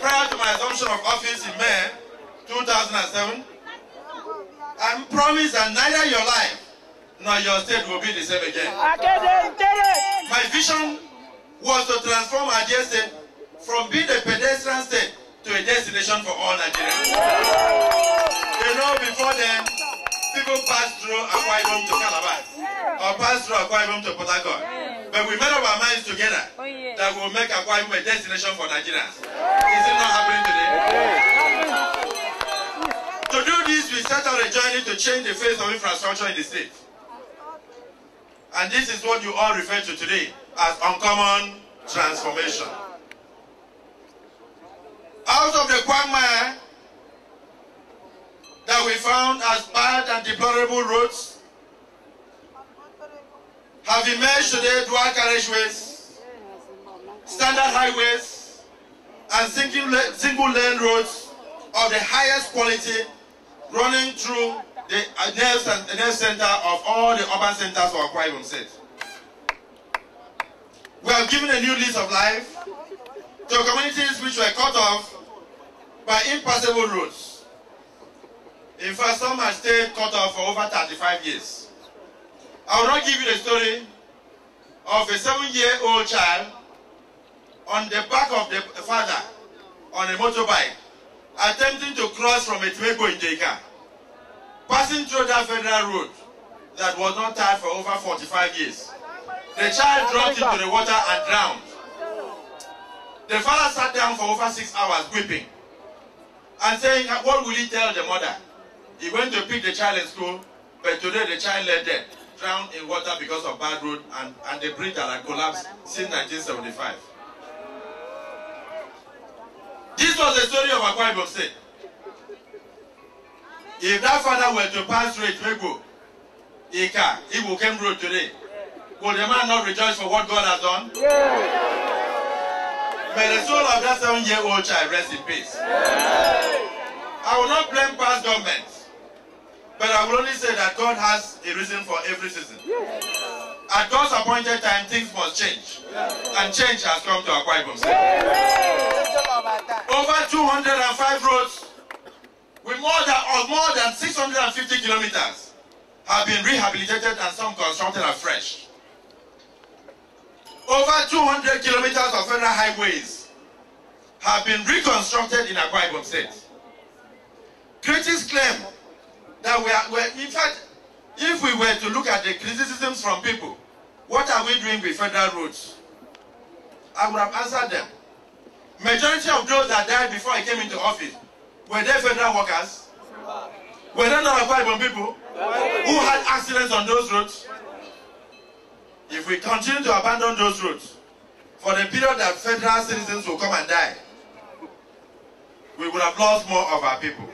prior to my assumption of office in May 2007, I promise that neither your life nor your state will be the same again. My vision was to transform our dear state from being a pedestrian state to a destination for all Nigerians. You know, before then, people passed through Akwa Ibom to Calabar, or passed through Akwa Ibom to Port Harcourt. But we made up our minds together that we will make Akwa Ibom a destination for Nigerians. Is it not happening today? To do this, we set out a journey to change the face of infrastructure in the state. And this is what you all refer to today as uncommon transformation. Out of the quagmire that we found as bad and deplorable roads have emerged today dual carriageways, standard highways, and single lane roads of the highest quality running through the nerve center of all the urban centers of Akwa Ibom State. We have given a new lease of life to communities which were cut off by impassable roads. In fact, some have stayed cut off for over 35 years. I will not give you the story of a 7-year-old child on the back of the father on a motorbike attempting to cross from a Etimego into a car, passing through that federal road that was not tarred for over 45 years. The child dropped into the water and drowned. The father sat down for over 6 hours weeping and saying, what will he tell the mother? He went to pick the child in school, but today the child lay dead, drowned in water because of bad road and the bridge that had collapsed since 1975. This was the story of Akwa Ibom State. If that father were to pass through Etimego, Ika, Ibukem Road today, would the man not rejoice for what God has done? Yeah. May the soul of that 7-year-old child rest in peace. Yeah. I will not blame past governments, but I will only say that God has a reason for every season. Yeah. At God's appointed time, things must change. Yeah. And change has come to Akwa Ibom State. Yeah. Over 205 roads with more than 650 kilometers have been rehabilitated and some constructed afresh. Over 200 kilometers of federal highways have been reconstructed in Akwa Ibom State. Critics claim that in fact, if we were to look at the criticisms from people, what are we doing with federal roads? I would have answered them. Majority of those that died before I came into office, were they federal workers? Were they not Akwa Ibom people who had accidents on those roads? If we continue to abandon those roads for the period that federal citizens will come and die, we would have lost more of our people.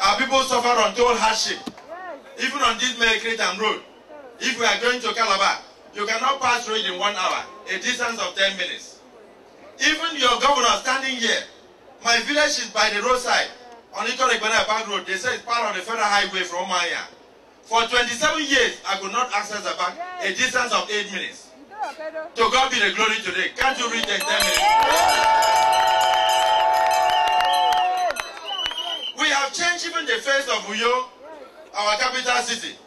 Our people suffered untold hardship, even on this Merikritam road. If we are going to Calabar, you cannot pass through it in 1 hour, a distance of 10 minutes. Even your governor standing here, my village is by the roadside, on Itoregbana Bank Road. They say it's part of the federal highway from Maya. For 27 years, I could not access the bank, a distance of 8 minutes. To God be the glory today. Can't you reach in 10 minutes? We have changed even the face of Uyo, our capital city,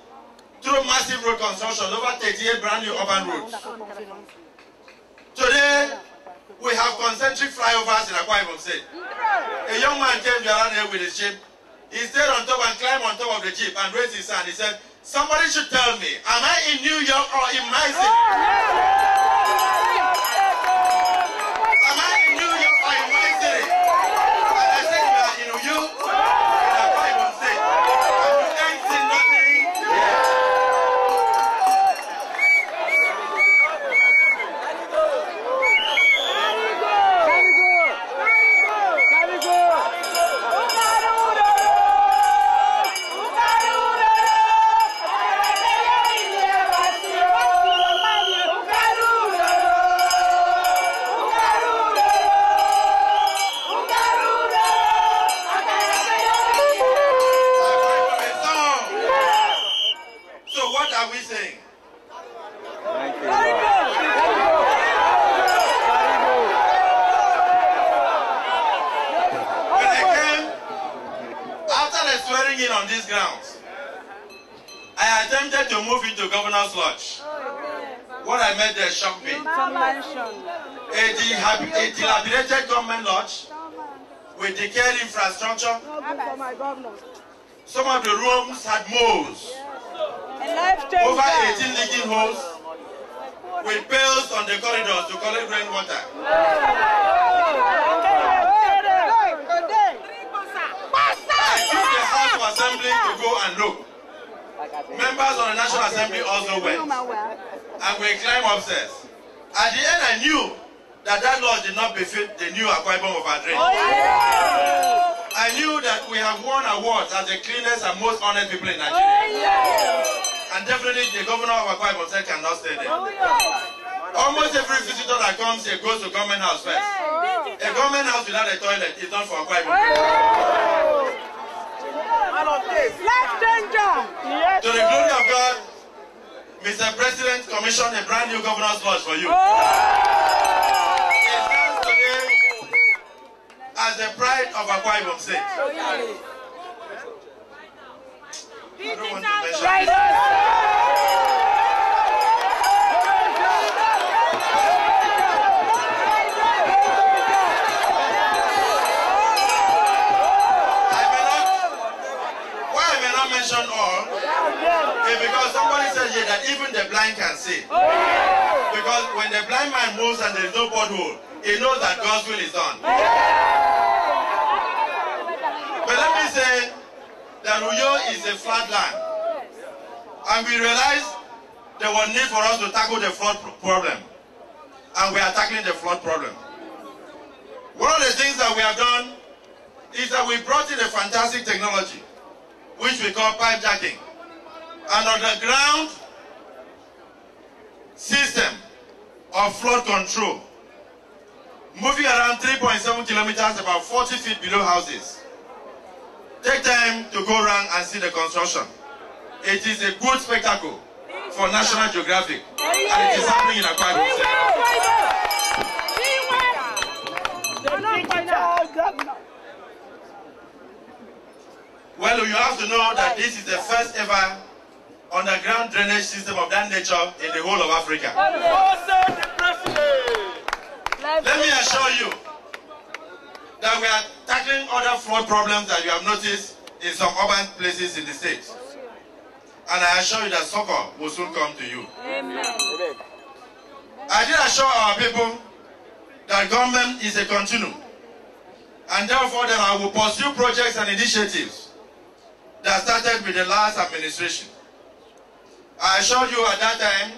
through massive road construction, over 38 brand new urban roads. Today, we have concentric flyovers in Akwa Ibom State. A young man came around here with his jeep. He stayed on top and climbed on top of the jeep and raised his hand. He said, somebody should tell me, am I in New York or in my city? Am I in New York or in my city? And I said, you are in Uyo, in Akwa Ibom State. And you ain't seen nothing. coming in on these grounds, I attempted to move into Governor's Lodge. What I met there shocked me. A dilapidated government lodge with decayed infrastructure. Some of the rooms had moles. Over 18 leaking holes with pails on the corridors to collect rainwater. I took the House of Assembly to go and look. Members of the National Assembly also went. And we climbed upstairs. At the end, I knew that that lodge did not befit the new Akwa Ibom of our dream. I knew that we have won awards as the cleanest and most honest people in Nigeria. And definitely the governor of Akwa Ibom said cannot stay there. Almost every visitor that comes here goes to government house first. A government house without a toilet is not for Akwa Ibom. To the glory of God, Mr. President commissioned a brand new governor's lodge for you. It stands today as the pride of Akwa Ibom State. I don't want to mention this. Mention all because somebody said here that even the blind can see. Because when the blind man moves and there is no pothole, he knows that God's will is done. But let me say that Uyo is a flat land, and we realized there was need for us to tackle the flood problem, and we are tackling the flood problem. One of the things that we have done is that we brought in a fantastic technology which we call pipe jacking, an underground system of flood control, moving around 3.7 kilometers, about 40 feet below houses. Take time to go around and see the construction. It is a good spectacle for National Geographic, and it is happening in Akwa Ibom. Well, you have to know that this is the first ever underground drainage system of that nature in the whole of Africa. Let me assure you that we are tackling other flood problems that you have noticed in some urban places in the state. And I assure you that succor will soon come to you. Amen. I did assure our people that government is a continuum, and therefore that I will pursue projects and initiatives that started with the last administration. I assured you at that time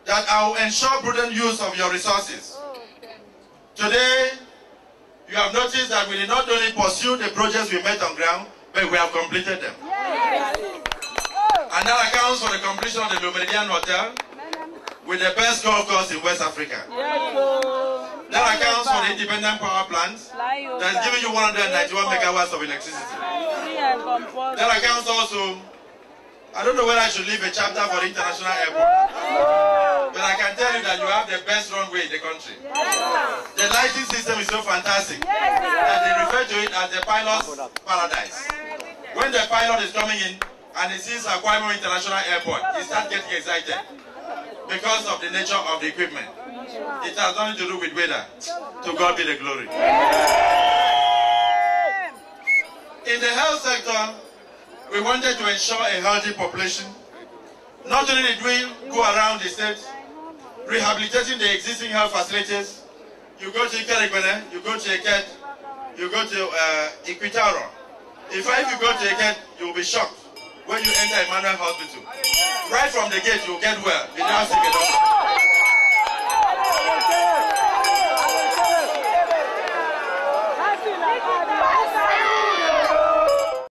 that I will ensure prudent use of your resources. Today, you have noticed that we did not only pursue the projects we met on ground, but we have completed them. And that accounts for the completion of the Lumeridian Hotel with the best golf course in West Africa. That accounts for the independent power plants that is giving you 191 megawatts of electricity. That accounts also, I don't know whether I should leave a chapter for the international airport, but I can tell you that you have the best runway in the country. The lighting system is so fantastic that they refer to it as the pilot's paradise. When the pilot is coming in and he sees Akwa Ibom International Airport, he starts getting excited because of the nature of the equipment. It has nothing to do with weather. To God be the glory. In the health sector, we wanted to ensure a healthy population. Not only did we go around the state rehabilitating the existing health facilities. You go to Ikeregbene, you go to Eket, you go to Equitaro. If you go to Eket, you will be shocked when you enter Emmanuel Hospital. Right from the gate, you will get well without seeing a doctor.